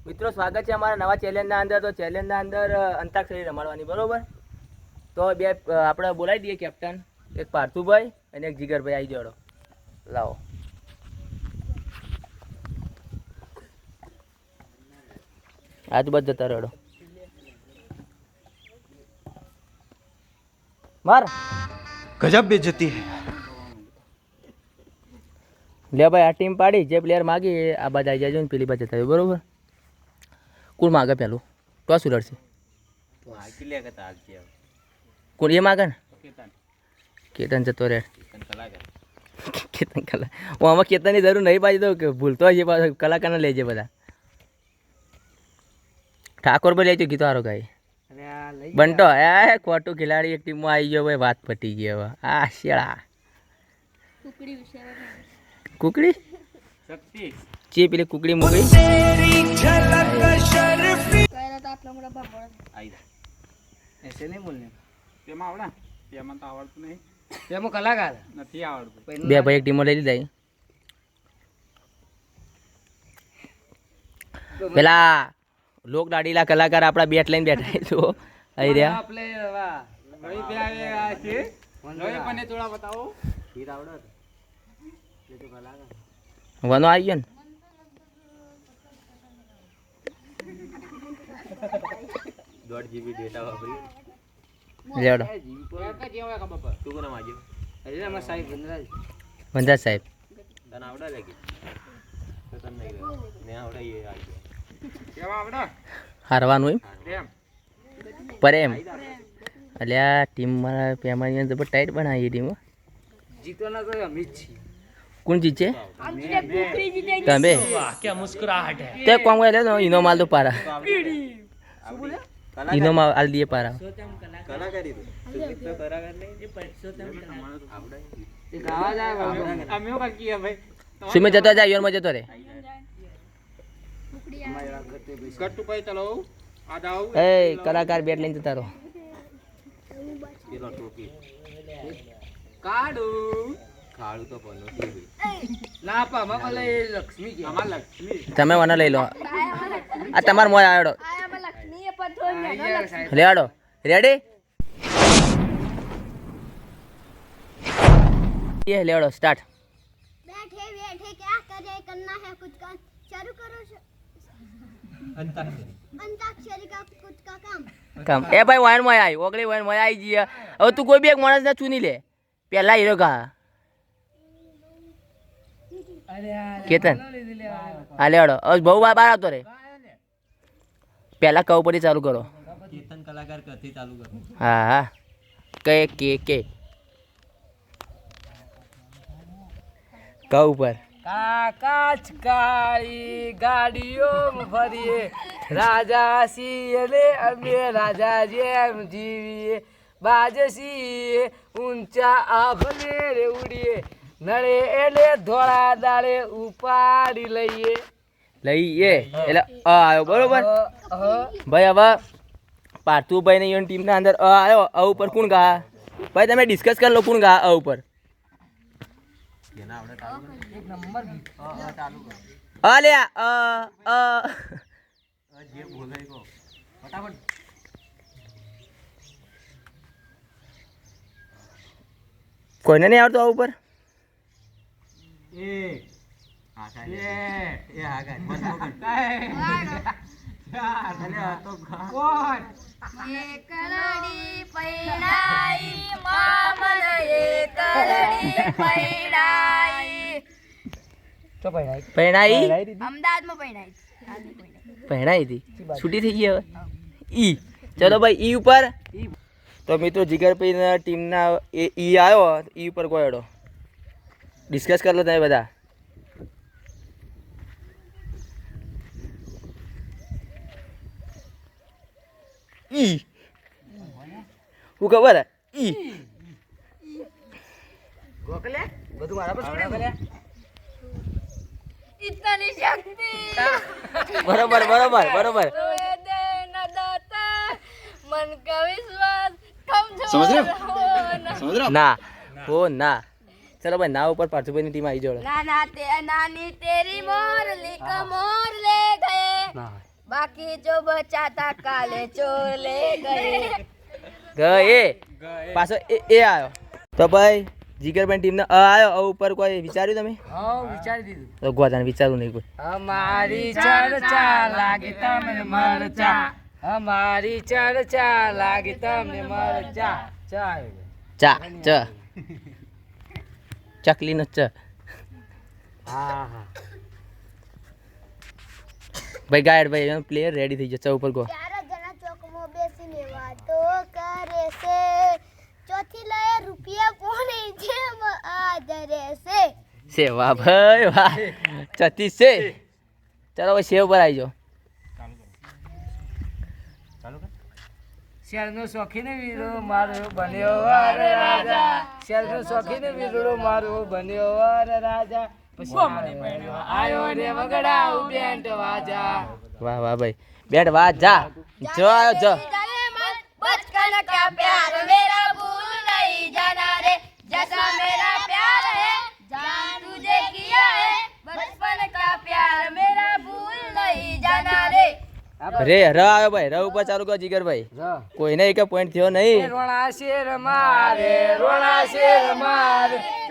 મિત્રો સ્વાગત છે અમારા નવા ચેલેન્જના અંદર. તો ચેલેન્જના અંદર અંતાક્ષરી રમાડવાની, બરોબર? તો બે આપણે બોલાવી દઈએ કેપ્ટન, એક પાર્થુભાઈ અને એક જીગરભાઈ. આવી જોડો, લાવો. આજુબાજુ જતા રહેડો. માર ગજબ બેઇज्जती है. લે ભાઈ, આ ટીમ પાડી. જે પ્લેયર માગી આ બાજુ આવી જાય ને પેલી બાજુ જતા, બરોબર? કોણ માગે પેલું? તો શું લડશે? કોણ એ માગે ને? કેતન જતો રે. કેતન કલા હું આમાં કેતનની જરૂર નહીં પાડી દઉં કે ભૂલતો હોય છે. કલાકારને લેજે બધા. ઠાકોર પર લેજો ગીતો હારો ગાય. બંટો એ ખોટું ખેલાડી એક ટીમમાં આવી ગયો ભાઈ. વાત પટી ગઈ હવે. આ શેળા કુકડી ચી પેલી કુકડી મૂકી. ऐसे नहीं बोलने તેમાં આવડે તેમાં તો આવડતું નહીં. ये मो कलाकार નથી આવડતું. બે ભાઈ એક ટીમમાં લઈ લીધા. પેલા લોક દાડીલા કલાકાર આપણા બેટ લઈને બેઠા તો અહીં રહ્યા. प्ले वाह ભાઈ બે આ છે હવે પણ એ થોડા બતાવો. हीर आवड़ो ये तो कलाकार વનો આવી ગયો ને. લેવડો કે જે હોય ખબર પર તું કોને માજ્યો? अरे ना साहिब बंदराज વંદા સાહેબ. તને આવડે લાગી તો તને નહીં ને આવડે એ આવી કેવા આવડે હારવાનું એમ પ્રેમ પ્રેમ. અલ્યા ટીમમાં પેમાની અંદર ટાઈટ બનાવી ટીમ. जीतो ना तो अमित छी કોણ જીતે? તમે क्या मुस्कुराहट है તે કોમ લે તો ઈનો માલ તો પારા. ઈનો માલ આલ દીએ પારા. કલાકારી તો કલાકાર નહીં જે પરસોતમ આવડે ये गावा जाए અમે ઓ બાકી હે ભાઈ. સુમે જતો જા યોરમાં જતો રે. કટ્ટુ ભાઈ ચલો આ દાવ એ કલાકાર બેટ લઈને જતા રહો. પેલો ટોપી काडू ખાડું તો પનોતી ना पा मले लक्ष्मी की અમાર લક્ષ્મી તમે મને લઈ લો. આ તમાર મોય આડો લેડો. રેડી? ये लेडो स्टार्ट. बैठे बैठे क्या करे करना है कुछ का चालू करो अंताक्षरी का कुछ का काम કામ એ ભાઈ વાયર માં આવી ઓગળી વાયર માં આવી ગઈ. હવે તું કોઈ બી એક માણસને ચૂની લે. પેલા હીરો કા કેતન હા લેડો. હવે બહુ બાર આવતો રે. પેલા કવ પરથી ચાલુ કરો. કેતન કલાકાર કથી ચાલુ કરો. હા હા કે કવ ઉપર કાચ કાળી ગાડીઓ ફરીએ રાજા સિંહને અમે રાજા જેમ જીવીએ બાજસીએ ઊંચા આભલે રે ઉડીએ નળે એને ધોળા દાડે ઉપાડી લઈએ. લઈએ એટલે આવ્યો બરોબર ભાઈ. હવે પાર્થુભાઈ ને ટીમના અંદર આવ્યો. અ ઉપર કોણ ગા ભાઈ? તમે ડિસ્કસ કરી લો કોણ ગા અ ઉપર. અલ્યા જે બોલે કો ફટાફટ કોઈને નહીં આવડતું આ ઉપર? એ હા કાય એ હા કાય મત મોકલ ચાલે આ તો કોણ एकलड़ी पैणाई मामल एकलड़ी पैणाई તો ભાઈ પહેણાઈ અમદાવાદમાં पैणाई પહેણાઈ હતી છૂટી થઈ ગઈ હવે. ઈ ચલો ભાઈ ઈ ઉપર. તો મિત્રો જીગરભાઈના ટીમના ઈ આવ્યો. ઈ ઉપર ગોયડો. ડિસ્કસ કરી લો તમે બધા. ઈ હું ખબર ઈ ગોકલે બધું મારા પર છોડે इतनी शक्ति બરોબર બરોબર બરોબર. दे न दाता मन का विश्वास समझ रहे कमजोर हो न ના હો ના. चलो भाई नाव ऊपर पार्थुभाई टीम आई जोड़े नाना ते नानी तेरी मोरली को मोर ले गए बाकी जो बचा था काले चोर ले गए ગયે પાછો એ આવ્યો તો ભાઈ જીગરભાઈ ટીમને અ આવ્યો અ ઉપર કોઈ વિચાર્યું તમે હા વિચારી દીધું તો ગોધાને વિચારવું નહીં કોઈ અમારી ચર્ચા લાગે તમને મરચા અમારી ચર્ચા લાગે તમને મરચા ચા ચા ચ ચકલીનો ચ હા હા ભાઈ ગાયડ ભાઈ પ્લેયર રેડી થઈ જશે ઉપર ગો 11 જણા ચોકમાં બેસીને વાતો કરે છે ચોથી લયે રૂપિયા પોણી જેમ આદરે છે સે વાહ ભાઈ વાહ ચતી છે ચાલો ભાઈ સેવ પર આવી જાઓ શેરનો શોખીન વીરો મારો બન્યો વર રાજા શેરનો શોખીન વીરો મારો બન્યો વર રાજા પછી આયો ને વગડાઉ બેન્ટ વાજા વાહ વાહ ભાઈ બેટ વાહ જા જો આવ્યો જો बचपन का प्यार मेरा भूल नहीं जाना रे जैसा मेरा प्यार है जान तुझे किया है बचपन का प्यार मेरा भूल नहीं जाना रे રે ર આવ્યો ભાઈ ર ઉપર ચાલુ કરો જીગરભાઈ કોઈને એક પોઈન્ટ થયો નહીં રોણા શેર મારે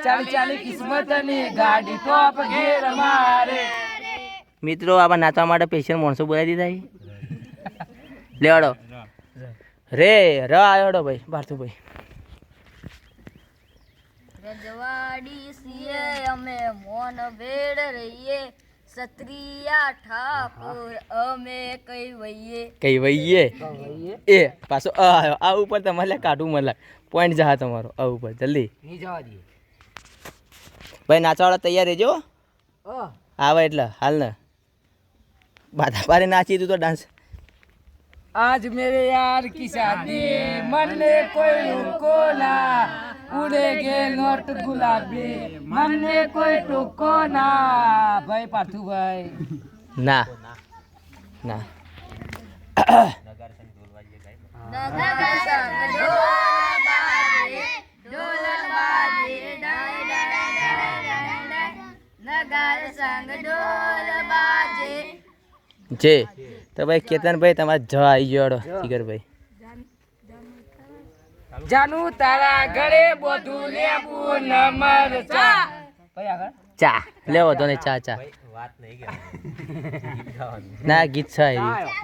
ચાલી ચાલી કિસ્મતની ગાડી ટોપ ઘેર મારે મિત્રો આવા નાચવા માટે સ્પેશિયલ માણસો બોલાવી દીધા લેવાડો રે ર આવ્યો ભાઈ ભારતુભાઈ રજવાડી સિએ અમે મોન ભેડ રહીએ સત્રિયા ઠાકોર અમે કઈ વઈએ કઈ વઈએ એ પાછો અ આવ્યો આ ઉપર તમારે કાઢવું મને પોઈન્ટ જા તમારો આ ઉપર જલ્દી નહીં જવા દઈએ ભાઈ નાચવાવાળા તૈયાર રહેજો આવે એટલે હાલ ને બાધા પારે નાચી તું તો ડાન્સ आज मेरे यार की शादी मन में कोई रुको ना उड़ेगे नोट गुलाबी मन में कोई टुको ना भाई पार्थू भाई ના ના નગર સંગ ઢોલ બાજે ઢોલ બાજે ડાય ડાય ડાય ડાય નગર સંગ ઢોલ બાજે જે તો ભાઈ કેતનભાઈ તમારે જ આવી ગયો જીગરભાઈ જાનું તારા ઘરે બધું લેવું ન મરચા ભાઈ આગળ ચા લેવો તો ને ચા ચા ના ગીત છે એ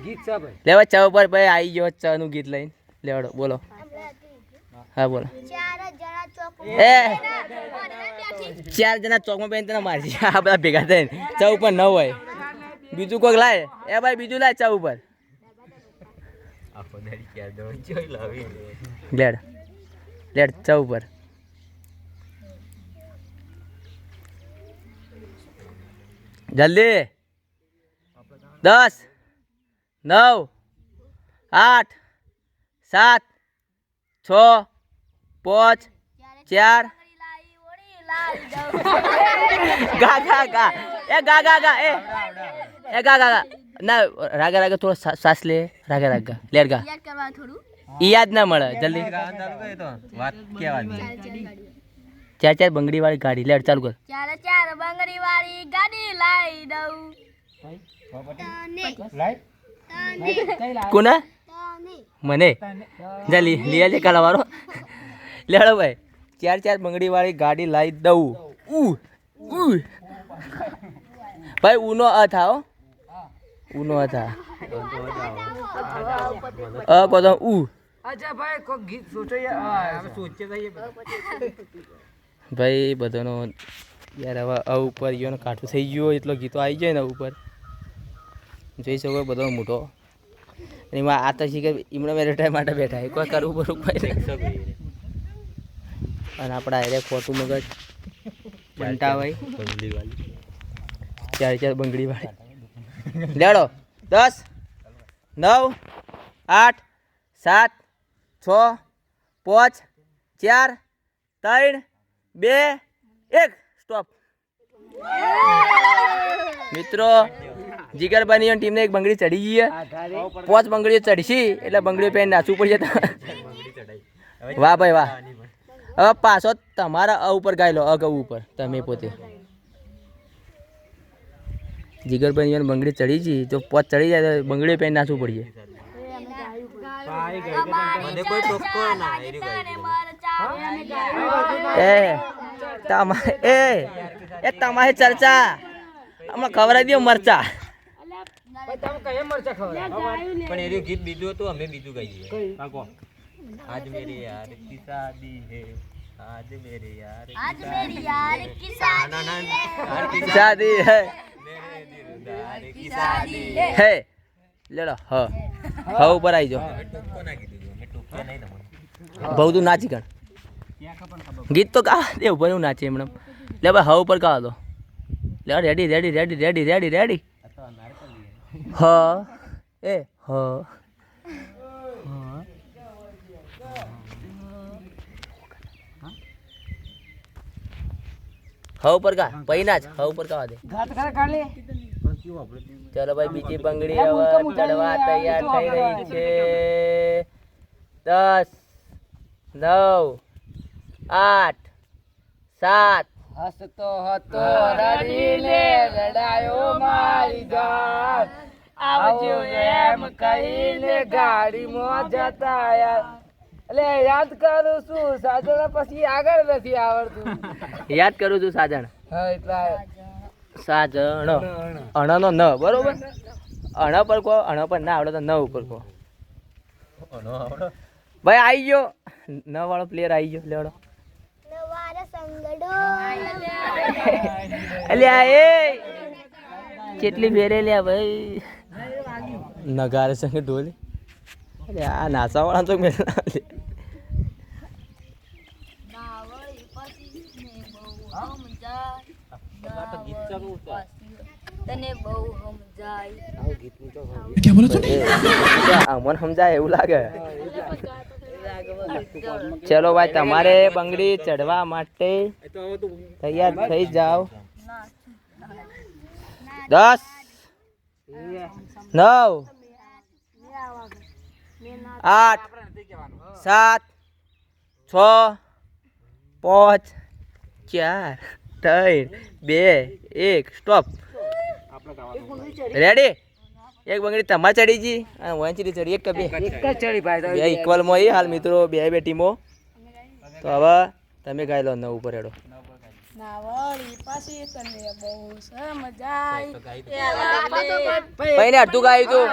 ગીત છે ભાઈ લેવા ચા ઉપર ભાઈ આવી ગયો ચા નું ગીત લઈને લેવાડો બોલો હા બોલો ચાર જણા ચોક એ 4 જણા ચોકમાં બેન તને મારજી આ બધા ભેગા થઈને ચા ઉપર ન હોય બીજું કોઈક લાય એ ભાઈ બીજું લાય ચા ઉપર લેડ લેડ ચા ઉપર જલ્દી 10 9 8 7 6 5 4 ગા ગા ગા એ ગા ગા ગા એ ગા ગા ગા ના રાગા રાગા થોડો સાસ લે રાગા રાગા લેર ગા યાદ કરવા થોડું ઈ યાદ ના મળે જલ્દી ચાર ચાર બંગડી વાળી ગાડી લેડ ચાલુ કર ચાર ચાર બંગડી વાળી ગાડી લાવી દઉં કોના મને જલ્દી લીયા લે કાલા વાળો લેડો ભાઈ ચાર ચાર બંગડી વાળી ગાડી લાવી દઉં ભાઈ ઉનો અ થાઓ ઉનો અ થા અ કોદમ અચ્છા ભાઈ કોઈ ગીત સોચો યાર સોચે ભાઈ બધાનો યાર હવે આ ઉપર ગયો કાઠું થઈ ગયો એટલો ગીતો આવી જાય ને ઉપર જોઈ શકો બધો મોટો એમાં આ તો શીખે એમણે મેં ટાઈમ માટે બેઠા કોઈ કરવું બરું કોઈ અને આપણા એરે ખોટું મગજ બંટા ભાઈ ચાર ચાર બંગડી વાળી લેડો 10 9 8 7 6 5 4 3 2 1 સ્ટોપ મિત્રો જીગરભાઈની ટીમને એક બંગડી ચડી ગઈ 5 બંગડીઓ ચડશી એટલે બંગડીઓ પહેરી નાચવું પડશે વાહ ભાઈ વાહ હવે પાછો તમારા ઉપર ગાય લો અગ ઉપર તમે પોતે જીગરભાઈ યાર બંગડી ચડી જી તો પોત ચડી જાય તો બંગડી પહેરી નાચવું પડીએ. મને કોઈ ટોકો ના એરી એ તમારી ચર્ચા આમાં ખવડાવી દો મરચા. તમે કઈ મરચા ખવડાવે પણ એનું ગીત બીજું હતું અમે બીજું ગાઈએ. આજ મેરી યાર કી શાદી હે આજ મેરી યાર आज मेरी यार की शादी है શાદી હે મેરે દિલદાર કી શાદી હે લેડો હ ઉપર આવી જાઓ. ટોકો ના કીધું અમે ટોક્યા નહીં તમને. બહુ તું નાચી કણ ગીત તો ગા દે ઉપર હું નાચી એમણે લે ભાઈ હા ઉપર કા દો લે ready ready ready ready ready ready હ એ હ હા ઉપર કા પૈ નાચ હા ઉપર કા દે ઘાટ કરે કાઢ લે ચલો ભાઈ બીજી બંગડી હવે ચડવા તૈયાર થઈ રહી છે. 10 9 8 7 હસતો હતો રડીને રડાયો મારી જાન આવજો એમ કહીને ગાડીમાં જતા યાર. એટલે યાદ કરું છું સાજણા પછી આગળ નથી આવડતું. યાદ કરું છું સાજણ હા એટલા સાજણ અણનો ન બરોબર અણ પર કહો અણ પર ના આવડે તો ન ઉપર કહો. ભાઈ આવી ગયો ન વાળો પ્લેયર આવી ગયો લેવડો नवारा संगडो અલ્યા એ કેટલી ફેરે લ્યા ભાઈ નગારે સંગ ઢોલી અરે આ નાસા વાળા તો મેં नावड़ी पसी ने बहु समझाई तने बहु समझाई મને સમજાય એવું લાગે. ચલો ભાઈ તમારે બંગડી ચડવા માટે તૈયાર થઈ જાઓ. 10 9 8 7 6 5 4 3 2 1 સ્ટોપ. રેડી એક બંગડી તમારે ચડી જી અને વંચરી ચડી એક કે બે એક જ ચડી ભાઈ બે ઇક્વલમાં એ હાલ મિત્રો બે બે ટીમો. તો હવે તમે ગાઈ લો 9 ઉપર હેડો. नावड़ी पसी तने बहु समझाई ભાઈ ને અડધું ગાયું તું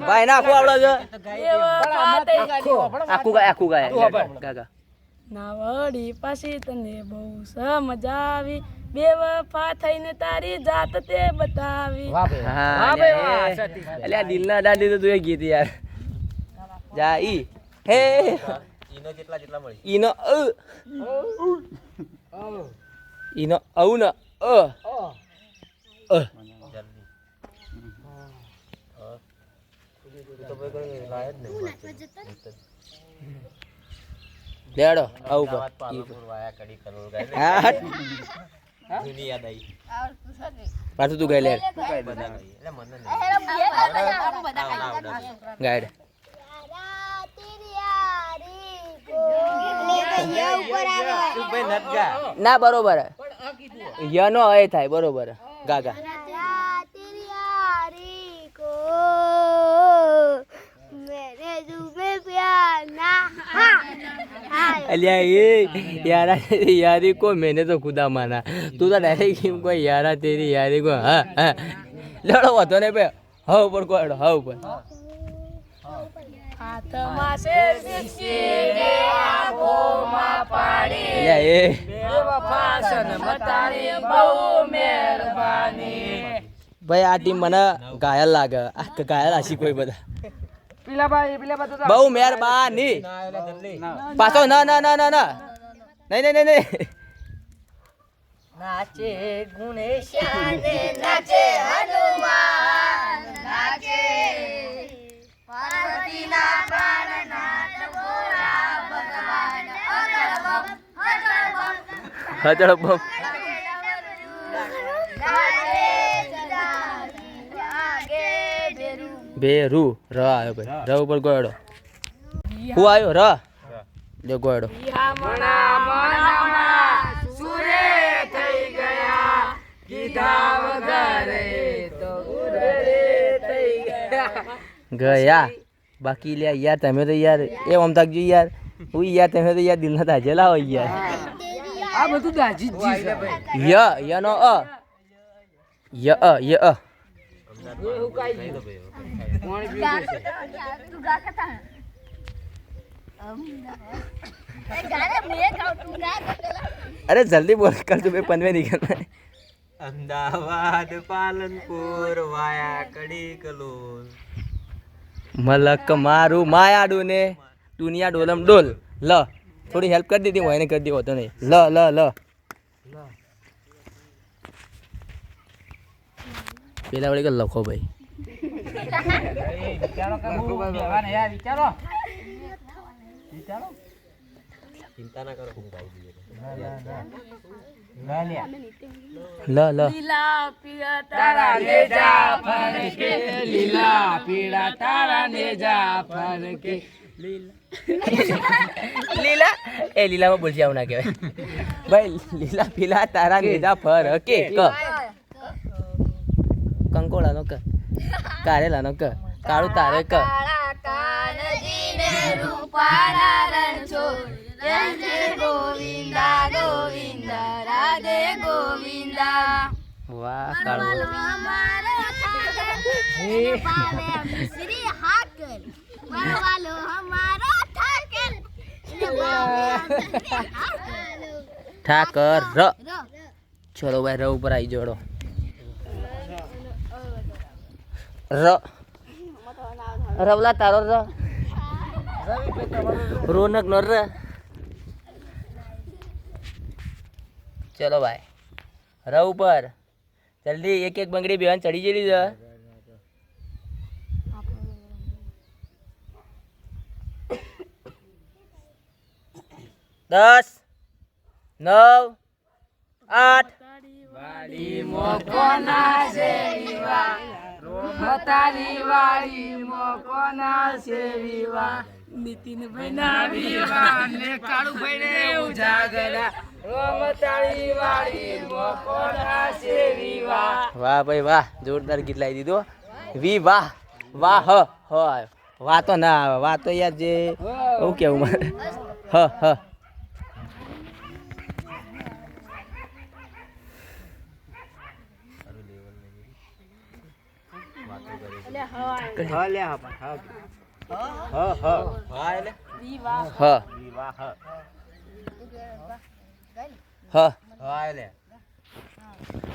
ભાઈ ના આખું આવડે છે આખું ગાય ગાગા. નાવડી પાછી તને બહુ સમજાવી બેવફા થઈને તારી જાત તે બતાવી હા એટલે આ દિલના દાંડી તો તું એ ગીત યાર જા ઈ હે ઈનો જેટલા મળી ઈનો ઈનો ઔ ન અ જલ્દી તો ભાઈ કોઈ લાય જ નહીં. લેડો આવું પર પાલનપુર વાયા કડી કરોડ ગાય હા જૂની યાદ આવી. પાછું તું ગાઈ લે બધા ગાઈ એટલે મને નહીં ગાઈડ તું ભાઈ નત ગા ના બરોબર યનો એ થાય બરોબર ગાગા अलिया ये यारा तेरी यारी को मैंने तो खुदा माना तू तो डायरेक्ट कोई यारा तेरी यारी को हाँ हाँ लड़ो तो ने पे हाँ ऊपर को हाँ ऊपर હાથમાં છે શીશીને આંખોમાં પાડી या ये બેવફા સનમતાની બહુ મહેરબાની. भाई आ टीम मना घायल लागे घायल आशी कोई बता પેલા બધું તો बहु मेहरबानी पासो ना ना ना ना ना नहीं नहीं नहीं नहीं નાચે ગુણેશાને નાચે હનુમાન નાચે પાર્વતીના પ્રાણનાથ ભોળા ભગવાન અગરબમ અગરબમ हाँ चलो बम बेरू र आयो भाई र ऊपर गोयडो हु आयो र जो गोयडो મણા મણા સુરે થઈ ગયા કીધા વગર ગયા બાકી લ્યા યાર તમે તો યાર એ ઓમ થાકજો યાર હું યાર તમે તો યાર દિલના તાજેલા હોય યાર આ બધું દાજી જ છે ય નો અ ય અ હું કાઈ તું ગા ખાતા गाने मुझे गाओ तू गा पेला अरे जल्दी बोल कल तुम्हें पनवे निकलना है અમદાવાદ પાલનપુર વાયા કડી કલોલ મલક મારું માયાડું ને દુનિયા ડોલમ ડોલ લ થોડી હેલ્પ કરી દીધી હું એને કરી દીધો તો નહીં લ પેલા વળી કે લખો ભાઈ વિચારો કે હું બેવાને યાર વિચારો ચિંતા ના કરો હું ગાઈ દઈએ લ लीला पिया તારા નેજા ફરકે લીલા પીળા તારા નેજા ફરકે લીલા એ લીલામાં બોલશે આવું ના કહેવાય ભાઈ લીલા પીલા તારા નેજા ફર કે ક કંકોળાનો ક કારેલાનો ક કાળું તારે ક काला कान जीने रूपाला रंचो जय गोविंदा गोविंदा राधे गोविंदा વાહ કાળું हमारो पावे मिश्री हाकल वालो हमारो ठाकल ઠાકર ર ચલો ભાઈ ર ઉપર આવી જોડો ર રવલા તારો ર રોનક નો ર ચલો ભાઈ ર ઉપર જલ્દી એક એક બંગડી બેવાન ચડી ગયેલી છે દસ 9 8 મોકોના સેવીવા મતારી વાળી મોકોના સેવીવા નીતિન ભાઈના વિવા ને કાળુ ભાઈને ઉજાગરા મતારી વાળી મોકોના સેવીવા વાહ ભાઈ વાહ જોરદાર ગીત લાવી દીધો વી વાહ વાહ હ આવ્યો વાહ તો ના આવે વાહ તો યાર જે હું કેવું મારે હ હ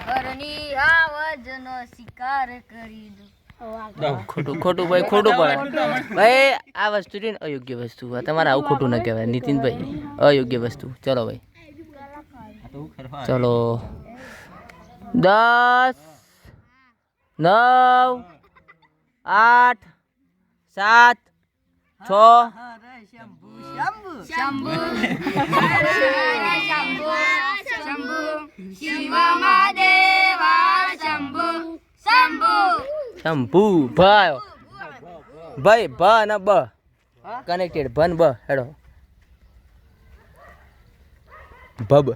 ઘરની આવજનો શિકાર કરી દો ખોટું ભાઈ ખોટું પડે ભાઈ આ વસ્તુ છે ને અયોગ્ય વસ્તુ તમારે આવું ખોટું ના કહેવાય નીતિનભાઈ અયોગ્ય વસ્તુ ચલો ભાઈ ચલો 10 9 8 7 6 शंभू शंभू शंभू शिव महादेवा शंभू शंभू શંભુ ભાઈ ભાઈ ભ અને બ કનેક્ટેડ ભન બ હેડો ભબ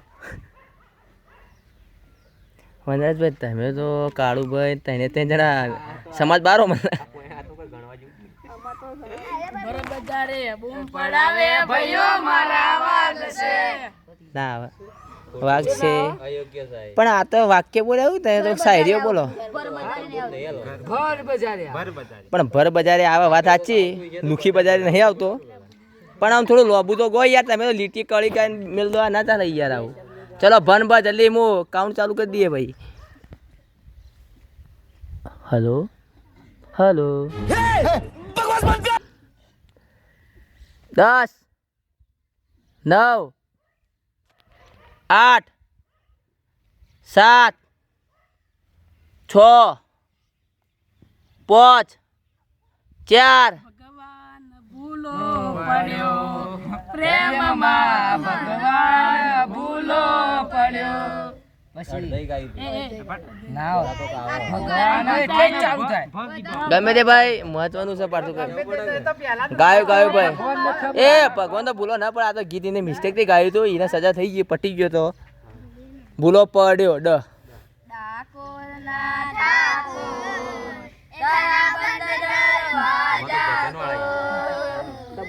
વનરાજભાઈ તમે તો કાળુભાઈ તેને તે જણા સમાજ બારો મને બજારે બૂમ પડાવે ભાઈઓ મારા વાગ છે ના આવે વાઘ છે અયોગ્ય સાહેબ પણ આ તો વાક્ય બોલે એવું તમે તો શાયરીઓ બોલો ભર બજારે પણ ભર બજારે આવે વાત સાચી લુખી બજારે નહીં આવતો પણ આમ થોડું લોબુ તો ગો યાર તમે તો લીટી કળી કાંઈ મેળ દો ના ચાલે યાર આવું ચલો ભન ભ જલ્દી હું કાઉન્ટ ચાલુ કરી દઈએ ભાઈ હલો 10 9 8 7 6 5 4 ભગવાન ભૂલો પડ્યો પ્રેમમાં ભગવાન ભૂલો પડ્યો અડધાઈ ગાઈ ના ભગવાન એટલે જ ચાલુ થાય ગમે તે ભાઈ મહત્વનું છે પાછું ગાયો ભાઈ એ ભગવાન તો ભૂલો ના પડે આ તો ગીત એને મિસ્ટેક થી ગાયું હતું એને સજા થઈ ગઈ પટી ગયો તો ભૂલો પડ્યો ડ ડાકોર ના ડાકોર તારા બંદર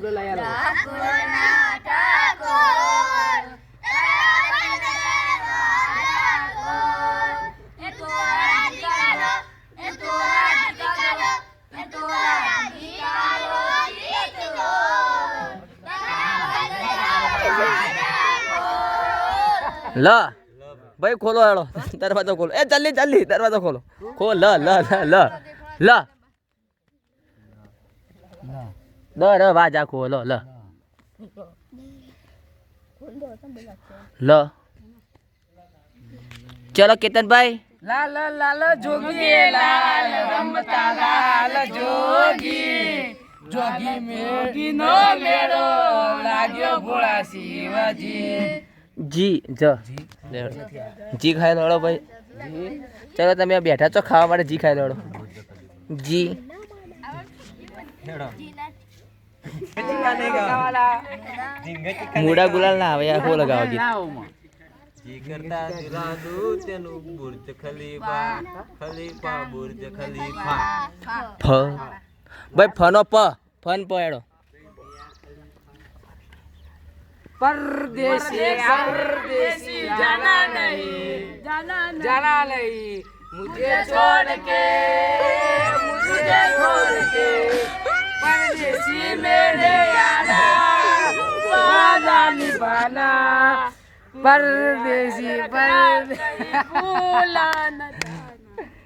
આપડે લઈ આલો ઠાકોરના ઠાકોર એ તો રાધિકારો એ તો રાધિકારો એ તો રાધિકારો જીતલો લ ભાઈ ખોલો હેડો દરવાજો ખોલો એ જલ્દી જલ્દી દરવાજો ખોલો ખોલ લ લ લ લ લ ર વાજા ખોલો લ લ ચલો કેતનભાઈ લાલ લાલ જોગી લાલ રમતા લાલ જોગી જોગી મેગી નો મેળો લાગ્યો ભોળા શિવજી જી જ જી ખાઈ લડો ભાઈ ચલો તમે બેઠા છો ખાવા માટે જી ખાઈ લડો જી મૂડા ગુલાલ ના આવે યાર હો લગાવો ગીત જી કરતા જુલાદુ તેનું બુર્જ ખલીફા ખલીફા બુર્જ ખલીફા ફ ભાઈ ફનો પ ફન પ એડો परदेसी परदेसी जाना नहीं जाना नहीं मुझे छोड़ के परदेसी मेरे यारा वादा निभाना परदेसी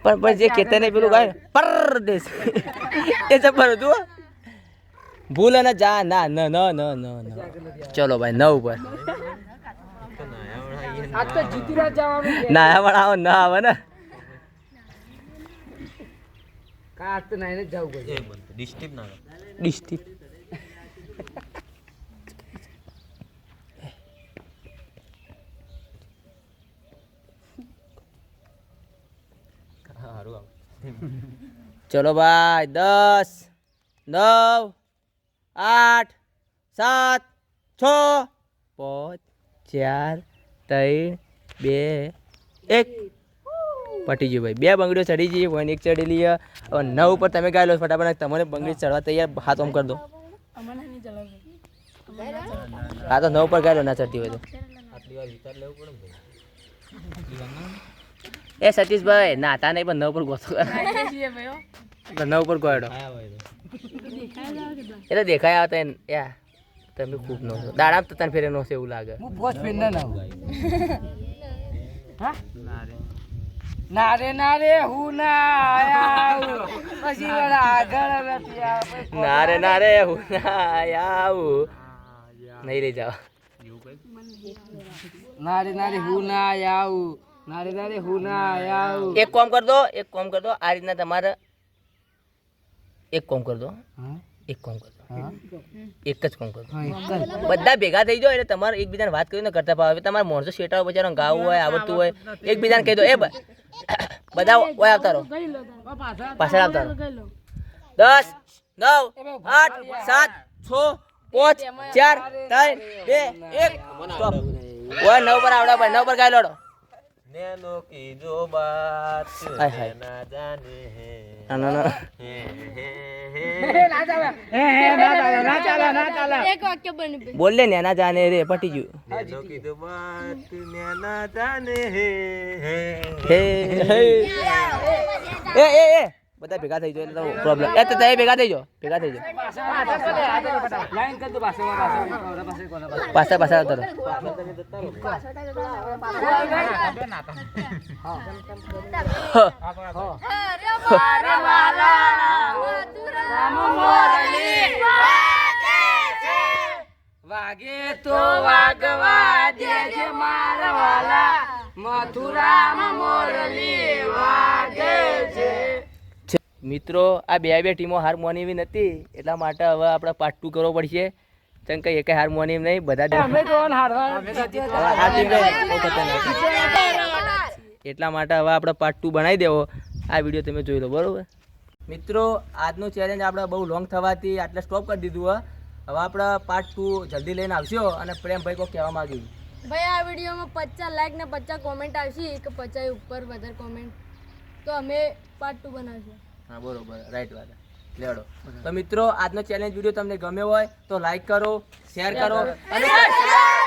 પણ જે કેતને પેલું ગાય પરદેશ એ જબર હતું હો. ભૂલ અને જા ના ન ન ન ન ન ચલો ભાઈ 9 ઉપર आज तो જીતીરા જવાનું નાયા પણ આવો ના આવે ને કાત નાઈને જવું પડે એ બોલ ડિસ્ટ્રિક્ટ ના ડિસ્ટ્રિક્ટ હારું આવ ચલો ભાઈ 10 9 8 7 6 5 4 3 2 1 પટી ગયું ભાઈ બે બંગડીઓ ચડી જઈએ કોઈ એક ચડી લઈએ હવે 9 ઉપર તમે ગાય લો ફટાફટ તમને બંગડી ચડવા તૈયાર હાથ ઓમ કરી દો હા તો 9 પર ગાય લો ના ચડતી હોય તો આટલી વાર વિચાર લેવું પડે ને એ સતીશભાઈ નાતા નહીં પણ 9 પર ગોતો તો 9 પર ગોયડો આયા હોય તો એ તો દેખાય આવતા યા તમે ખૂબ નો છો દાડા તો તને ફેરે નો છે એવું લાગે હું પોસ્ટ પેન ના હા નારે નારે હું ના આયા પછી વળા આગળ નથી આવે નારે નારે હું ના આવું નહીં લઈ જાઓ નારે નારે હું ના આવું નારે નારે હું ના આવું એક કામ કર દો આ રીતના તમારે એક કામ કર દો એક કામ કર દો એક જ કામ કર દો બધા ભેગા થઈ જાઓ એટલે તમારે એકબીજાને વાત કરીને કરતા ભાવે તમારે માણસો શેટાઓ બચારો ગાવું હોય આવડતું હોય એકબીજાને કહી દો એ બધા ઓય આવતા રહો પાછળ આવતા રહો 10 9 8 7 6 5 4 3 2 1 સ્ટોપ ઓય 9 પર આવડા ભાઈ 9 પર ગાય લડો नैनो की जो बात हाय हाय। ना जाने हैं ના ના ના एक वाक्य बन બોલ લે ને ના જાને રે પટી ગયું नैनो की जो बात ना जाने हैं હે હે એ બધા ભેગા થઈ જાઓ એટલે પ્રોબ્લેમ એ તો તમે ભેગા થઈ જાઓ લાઈન કર દો પાસે પાછા પાછા આવતા રહો વાગે તો વાગવા દેજે મારવાલા મથુરામાં મોરલી વાગે છે મિત્રો આ બે ટીમો હાર મોની એવી નથી એટલા માટે હવે આપણે પાર્ટ 2 કરવો પડશે ચંક કઈ એક હાર મોની એમ નહીં બધા અમે તો હારવા આ ટીમ એટલા માટે હવે આપણે પાર્ટ 2 બનાવી દેવો આ વિડીયો તમે જોઈ લો બરોબર મિત્રો આજનું ચેલેન્જ આપણે બહુ લોંગ થવાથી આટલે સ્ટોપ કરી દીધું હવે આપણે પાર્ટ 2 જલ્દી લઈને આવશો અને પ્રેમભાઈ કોઈ કહેવા માંગ્યું ભાઈ આ વિડીયોમાં 50 લાઈક ને 50 કોમેન્ટ આવશે કે 50 ઉપર વધારે કોમેન્ટ તો અમે પાર્ટ 2 બનાવશું હા બરોબર રાઈટ વાત લેડો. તો મિત્રો આજનો ચેલેન્જ વિડીયો તમને ગમ્યો હોય તો લાઈક કરો, શેર કરો અને સબસ્ક્રાઇબ